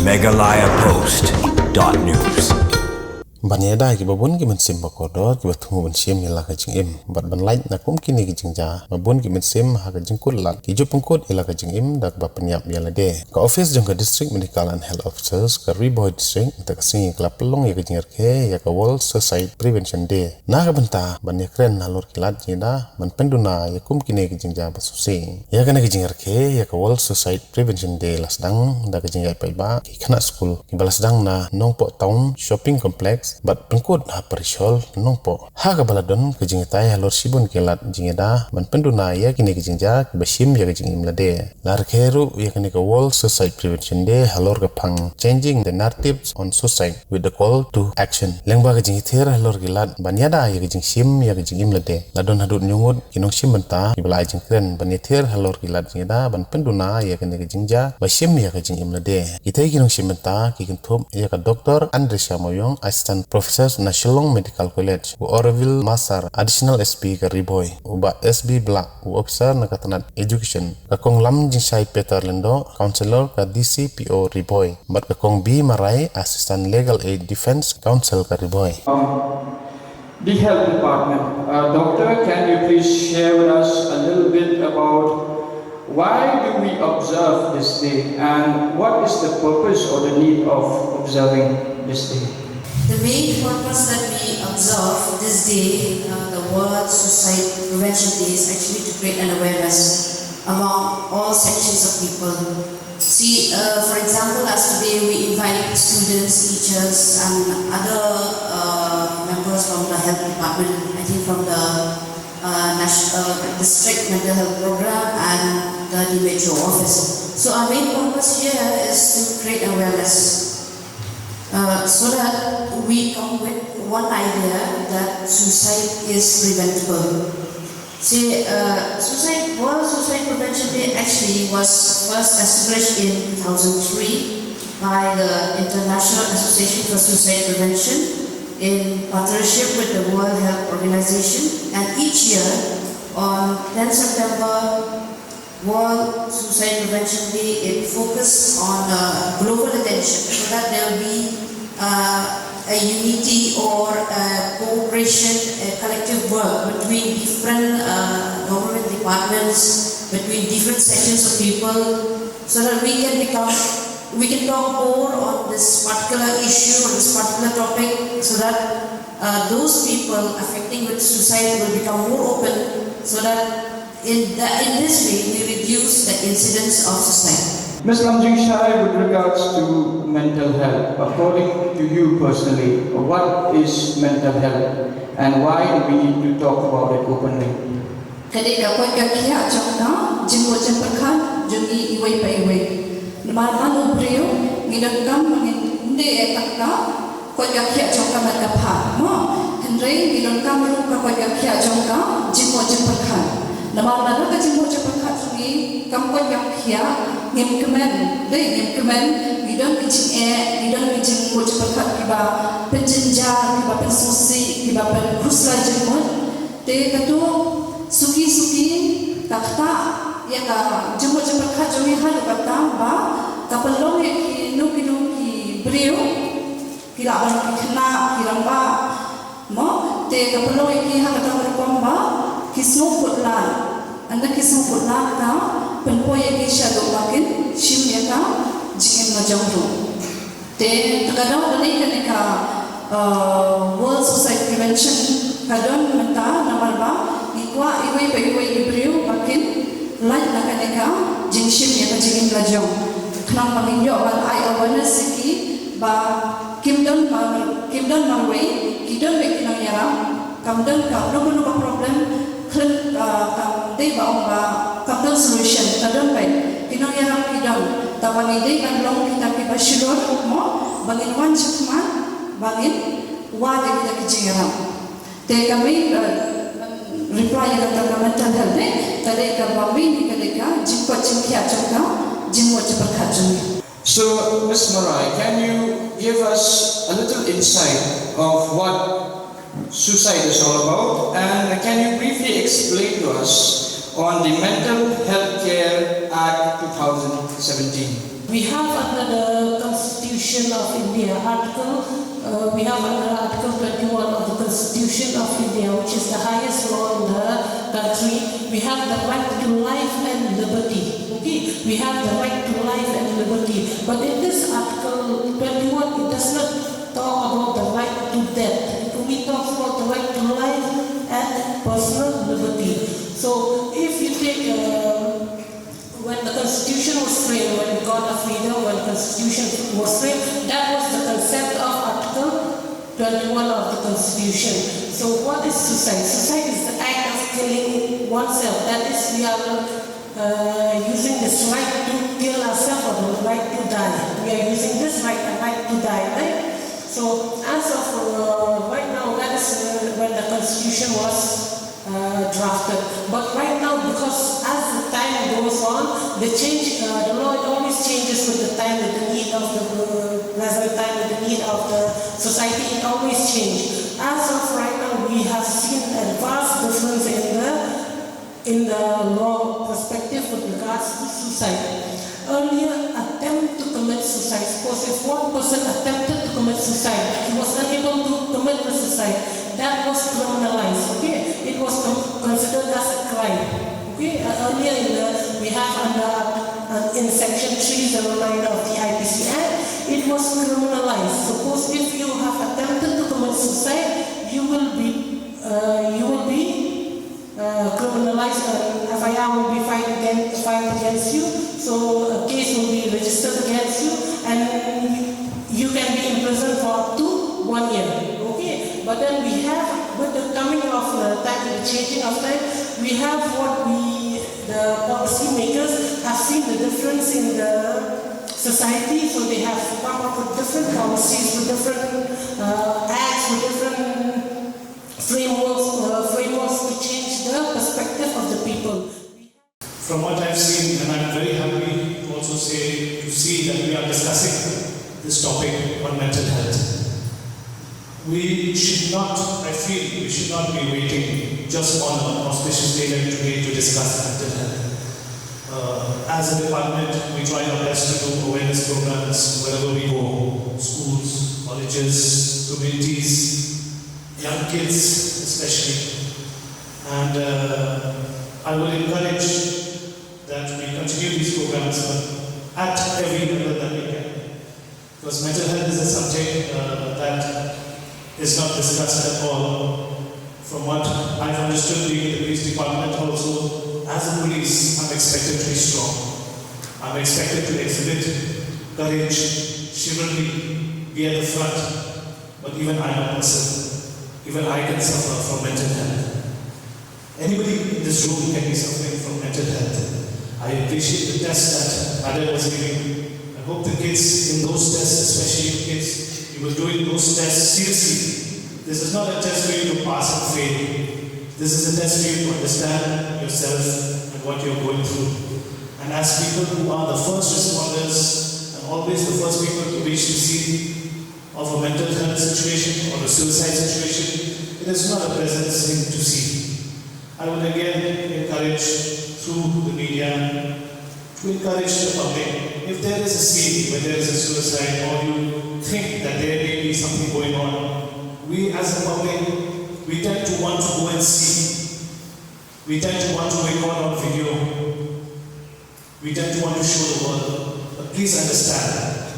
MeghalayaPost.news. Ïada ki babun ki Mynsiem bakodor ki batu Mynsiem ila ka jingim bat banlait na kum kini ki jingja babun ki Mynsiem ha ka jingkul lat ki jupungkut ila ka jingim dak Kiba Pyniap ya Lade ka office jong ka district medical and health officers ka Riboy district tak singi kala pelong ya ka jingar ke ya ka World Suicide Prevention Day na ka benta ban ya kren halor kilat jida ban penduna ya kum kini ki jingja basusi ya kana ki jingar ke ya ka World Suicide Prevention Day lasdang dak ka jingar paiba ki kana school ki balasdang na nongpoh town shopping complex bat pengkut ha perishol nongpoh ha ka baladon ke jingitai halor sibun kelat jingeda ban penduna ya kini ke jingja basim ya ke jingim Lade lar keru ya kini ke World Suicide Prevention Day halor ke pang changing the narratives on suicide with the call to action lengba ke jingiter halor kelat ban Ïada ya ke jingsim ya ke jingim Lade ladon hadut nyungut kinong sim benta ki balai jingkren ban yeter halor kelat jingeda ban penduna ya kini ke jingja basim ya ke jingim Lade kita kinong sim benta ki kentup ya ke Dr. Andres Moyong assistant Professor na Shillong Medical College u Orville Masar additional SP ke Riboy uba SB Black u officer na katanat education kakong lam jinsai Peter Lendo counselor ke DCPO Riboy bat kakong B Marai assistant legal aid defense counsel ke Riboy. The health department, doctor, can you please share with us a little bit about why do we observe this day and what is the purpose or the need of observing this day? The main purpose that we observe this day, the World Suicide Prevention Day, is actually to create an awareness among all sections of people. See, for example, as today we invite students, teachers, and other members from the health department, I think from the district mental health program and the DMHO office. So our main purpose here is to create awareness. So that we come with one idea that suicide is preventable. See, World Suicide Prevention Day actually was first established in 2003 by the International Association for Suicide Prevention in partnership with the World Health Organization, and each year on 10 September World Suicide Prevention Day, it focuses on global attention so that there will be a unity or a cooperation, a collective work between different government departments, between different sections of people, so that we can talk more on this particular issue, on this particular topic, so that those people affecting with suicide will become more open, so that in this way we reduce the incidence of suicide. Ms. Lamjingshai, with regards to mental health, according to you personally, what is mental health and why do we need to talk about it openly? Ketika kau kaya cakap, jemput jemperkan, jadi iway pa iway. Malam beliau ngidangkan menginde etakna, kau kaya cakap merkapah. Mo, Henry ngidangkan mereka kau kaya cakap, jemput jemperkan. Nama mana ke jemput jemperkan sini, kamu kau kaya ngem kemen, bidang kecing bidang kecing kau jemperkan kiba penjenjar, kiba pensusi, kiba penkusla jemput. Te katu suki takta ya ka jemput jemperkan jumi hal kata ba kapelong ki nuki beliau kira orang kena kira ba mo te kapelong ki hal kata berkomba kisno putlan anda kisno putlan ka penpoye ki shadow makin shim ya ka jingem majangru te kadang ni ka World Suicide Prevention kadang menta nomor ba ikwa iway pa iway beliau makin lain na kaneka jingshim ya ka jingem lajong kenang mangyo ban ai awareness ki ba kimdon marway kidon be kinang yara kamdon ka no problem klen kam dei kamdon solution kadon be kinang yara kidon tawani dei kan long kita ki bashilor mo bangin wan chakman bangin wa de kita kijingaram te kami reply kata mental health ne tadi ka bami ni kadeka jikko chimkia chaka jimmo chaparkhat jumi. So, Ms. Marai, can you give us a little insight of what suicide is all about, and can you briefly explain to us on the Mental Health Care Act 2017? We have under the Constitution of India we have under Article 21 of the Constitution of India, which is the highest law in the country. We have the right to life and liberty. Okay, we have the right to life and liberty. But in this Article 21, it does not talk about the right to death. It only talks about the right to life and personal liberty. So if you take when the Constitution was framed, when we got our freedom, when the Constitution was framed, that was the concept of Article 21 of the Constitution. So what is suicide? Suicide is the act of killing oneself. That is, we are using this right to kill ourselves or the right to die. We are using this right to die, right? So as of right now, that is when the Constitution was drafted. But right now, because as the time goes on, the law always changes with the time, with the need of the present time, with the need of the society. It always changes. As of right now, we have seen a vast difference in the law perspective with regards to suicide. Earlier, attempt to commit suicide. Suppose if one person attempted to commit suicide, he was unable to commit the suicide, that was criminalized. Okay, it was considered as a crime. Okay, earlier we have under in Section 309 of the IPC Act, it was criminalized. Suppose if you have attempted to commit suicide, you will be criminalized. An FIR will be filed against you. So a case will be registered against you, and you can be in prison for up to 1 year. Okay, but then we have, with the coming of time, the changing of time, we have the policy makers have seen the difference in the society, so they have come up with different policies, with different acts, with different frameworks to change the perspective of the people. From what I've seen, and I'm very happy to also see that we are discussing this topic on mental health. We should not be waiting just on an auspicious day like today to discuss mental health. As a department, we try our best to do awareness programs wherever we go, schools, colleges, communities, young kids especially. And I will encourage that we continue these programs at every level that we can. Because mental health is a subject that is not discussed at all. From what I've understood being in the police department also, as a police, I'm expected to be strong. I'm expected to exhibit courage, chivalry, be at the front. But even I'm a person. Even I can suffer from mental health. Anybody in this room can be suffering from mental health. I appreciate the test that Lade was giving. I hope the kids in those tests, especially you kids, you were doing those tests seriously. This is not a test for you to pass and fail. This is a test for you to understand yourself and what you're going through. And as people who are the first responders and always the first people to reach the scene of a mental health situation or a suicide situation, it is not a pleasant thing to see. I would again encourage through the media to encourage the public. If there is a scene where there is a suicide or you think that there may be something going on, we as a public, we tend to want to go and see. We tend to want to record on video. We tend to want to show the world. But please understand,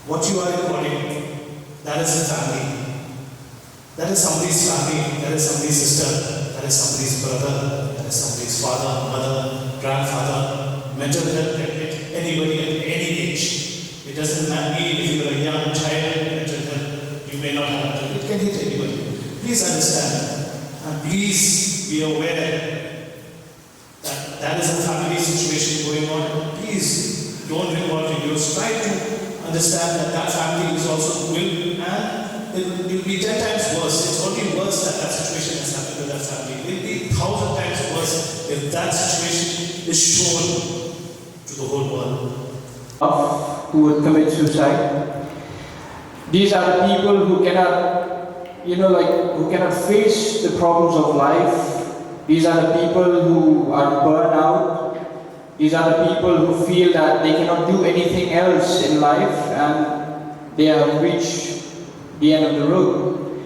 what you are recording, that is a family. That is somebody's family, that is somebody's sister, that is somebody's brother, that is somebody's father, mother, grandfather. Mental health can hit anybody at any age. It doesn't mean if you are a young child, mental health, you may not have it. It can hit anybody. Please understand, and please be aware that that is a family situation going on. Please don't record videos. Try to understand that that family is also will, and it will be 10 times worse. It's only worse that that situation has happened to that family. It will be 1,000 times worse if that situation is shown to the whole world. Who would commit suicide. These are the people who cannot, who cannot face the problems of life. These are the people who are burned out. These are the people who feel that they cannot do anything else in life and they have reached the end of the road.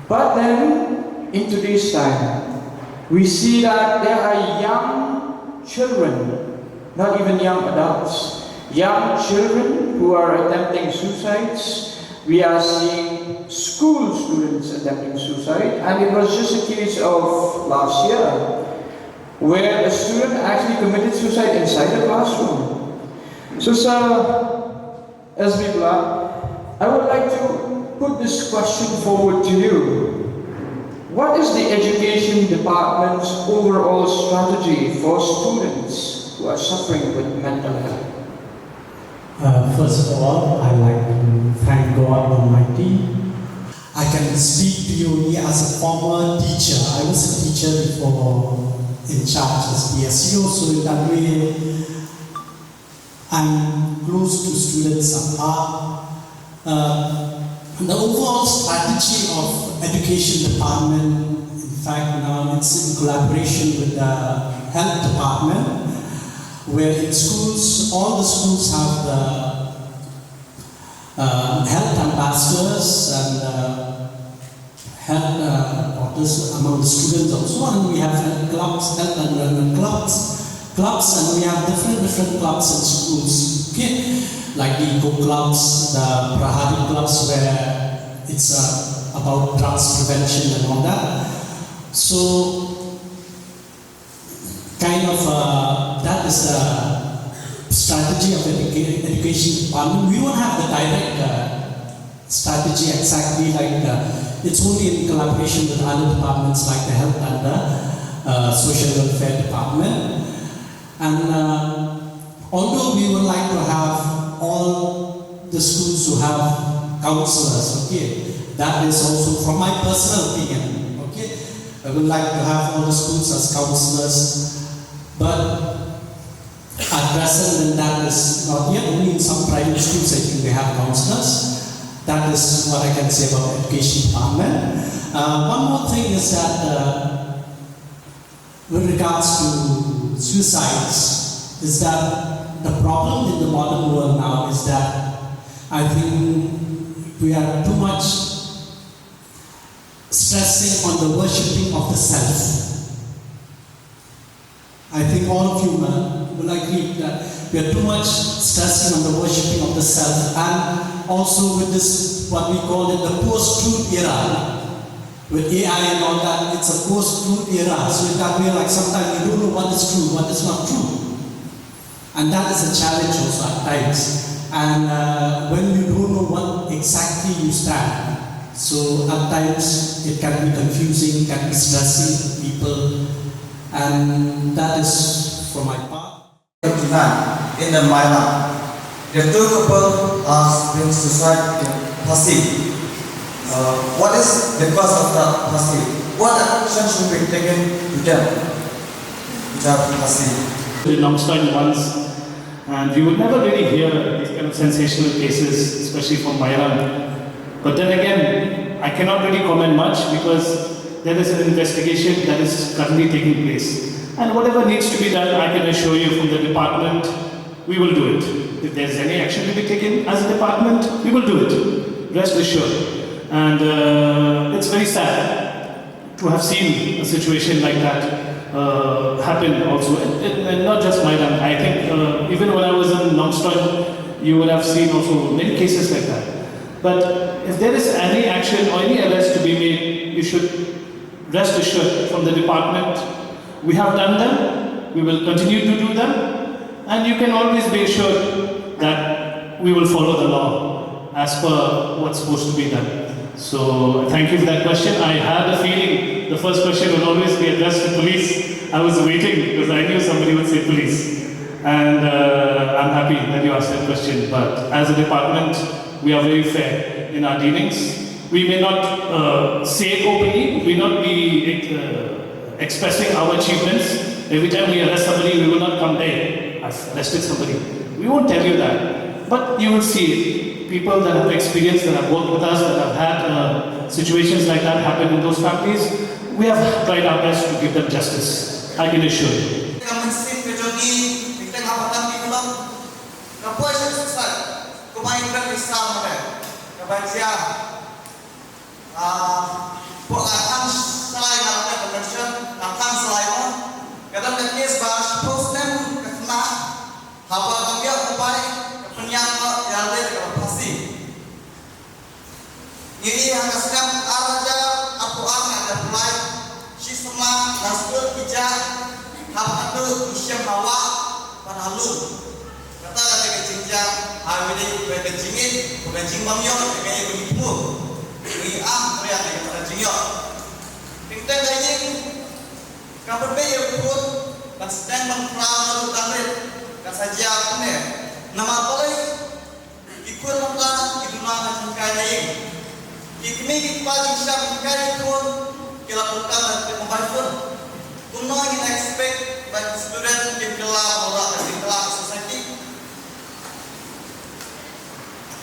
But then, in today's time, we see that there are young children, not even young adults, young children who are attempting suicides. We are seeing school students attempting suicide, and it was just a case of last year where a student actually committed suicide inside the classroom. So, sir, as we I would like to put this question forward to you. What is the education department's overall strategy for students who are suffering with mental health? First of all, I'd like to thank God Almighty. I can speak to you only as a former teacher. I was a teacher before in charge as PSU, so in that way, I'm close to students apart. The overall strategy of education department, in fact, now it's in collaboration with the health department, where in schools, all the schools have the health ambassadors and health reporters among the students also, and we have health clubs, health and wellness clubs, and we have different clubs in schools, okay? Like the eco clubs, the Prahari clubs, where it's about drugs prevention and all that. So, kind of that is the strategy of education department. We don't have the direct strategy exactly like it's only in collaboration with other departments like the health and the social welfare department. And although we would like to have all the schools to have counselors, okay, that is also from my personal opinion, okay. I would like to have all the schools as counselors, but at present, that is not yet. Only in some private schools, I think they have counselors. That is what I can say about education department. One more thing is that with regards to suicides, is that the problem in the modern world now is that I think we are too much stressing on the worshipping of the self. I think all of you will agree that we are too much stressing on the worshipping of the self, and also with this, what we call it the post-truth era, with AI and all that, it's a post-truth era. So in that way, like sometimes you don't know what is true, what is not true. And that is a challenge also at times. And when you don't know what exactly you stand, so at times it can be confusing, it can be stressing people, and that is from my part. In the Myanmar, the two couples are being suicide passive. What is the cause of that passive? What action should be taken to them which are passive? In Nongstoh once, and we would never really hear these kind of sensational cases, especially from Myram. But then again, I cannot really comment much because there is an investigation that is currently taking place. And whatever needs to be done, I can assure you from the department, we will do it. If there's any action to be taken as a department, we will do it. Rest assured. And it's very sad to have seen a situation like that happen also. And not just Myram. I think even when I was in Nongstoh, you would have seen also many cases like that. But if there is any action or any arrest to be made, you should rest assured from the department, we have done them, we will continue to do them, and you can always be assured that we will follow the law as per what's supposed to be done. So thank you for that question. I had a feeling the first question would always be addressed to police. I was waiting because I knew somebody would say police. And I'm happy that you asked that question. But as a department, we are very fair in our dealings. We may not say it openly, we may not be expressing our achievements. Every time we arrest somebody, we will not come, hey, I've arrested somebody. We won't tell you that. But you will see people that have experienced, that have worked with us, that have had situations like that happen in those families. We have tried our best to give them justice. I can assure you. reminder Islam kebaca akan selain ada convention akan selain kadang kes bahas postem kena hawa kaya upai kepenyang yang ada pasti ini yang kesekam araja aku ada mulai sistema naskah bijak hab itu Mynsiem hawa panalu kata ada kecinjang hari ini berkencingin berkencing bangyon kayak begitu ini pria yang berkencingin tinggal lagi kabar bayi pun dan sedang mengperawat tamrit kasaja punya nama boleh ikut langkah itu mana cingkai lain ikmi kita bisa cingkai pun kita bukan membayar pun kuno ingin expect bagi student di kelas orang di kelas society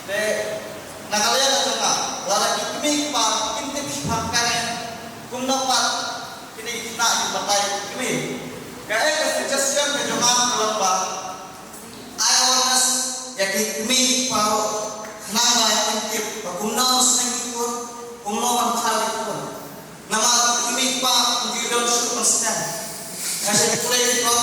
de nakalaya na chunga lara ikmi pa intip shakane kuno pa kini na ibatai ikmi kaya ka suggestion ke chunga kalamba awareness ya ikmi pa nanga intip pa kuno snengikun kuno man khalikun nama ikmi pa you don't understand kasi kulay ko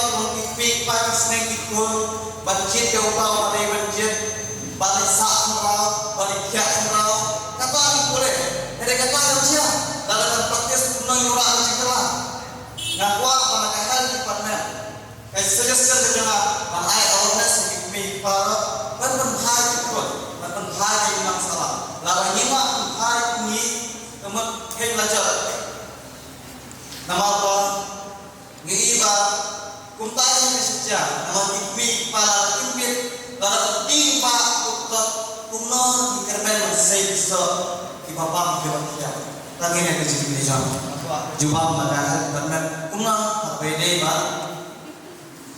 ikmi pa snengikun budget ka upaw pare budget balik saat merau, balik kiat merau, kata ni boleh. Ada kata macam dalam praktis punang orang cakap, ngakwa pada kahal di partner. Suggestion saja, bahai awareness ini para penhai ikut, penhai yang salah. Lalu lima penhai ini kemudian belajar. Nama apa? Ngiba, kumtai saja. Nama ini para ikut. Dalam timpa untuk kuno dikermen masih bisa Kiba Pyniap lagi yang kecil ini jam jumpa mereka benar kuno berbeda bar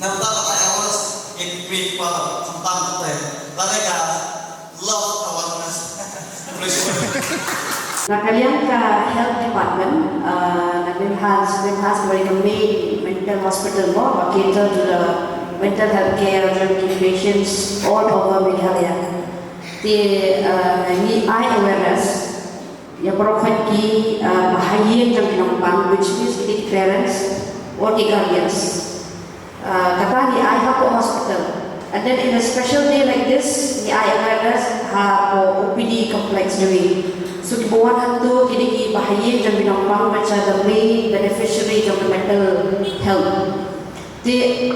nampak ayat ini pada tentang itu lagi kan love awareness Nah, kalian ke health department, has very main mental hospital more cater to the mental health care of patients all over Meghalaya. The eye awareness, yang perokok ki bahaya jam pinampan, which means the parents or the guardians. Kata ni eye hospital, and then in a special day like this, the eye awareness OPD complex doing. So kibuan hantu kini ki bahaya jam pinampan macam the main beneficiary of the mental health. The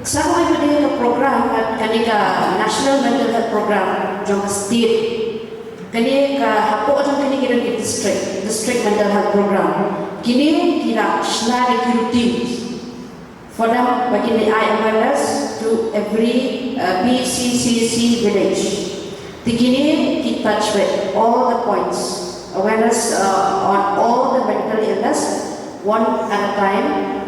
sama itu dia program kanika national mental health program jom state kini ka hapo jom kini kira di district mental health program kini kira shillong routines for them bagi eye awareness to every BCCC village kini kita touch with all the points awareness on all the mental illness one at a time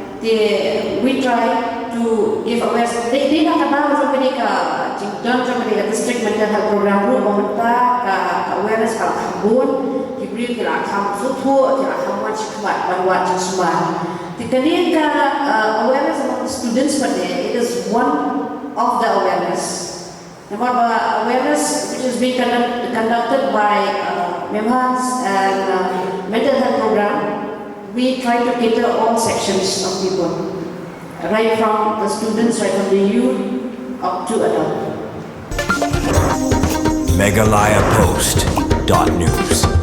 we try to give awareness. They nak kenal macam ni ka, jingdon macam ni ka district mental health program ru, meminta ka awareness kalau kambun, diberi kira kam suatu, kira kam macam kuat, bantuan semua. Dikali ka awareness among the students pada, it is one of the awareness. Number awareness which is being conducted by Mynsiem and mental health program, we try to cater all sections of people. Right from the students, right from the youth, up to adult. meghalayapost.news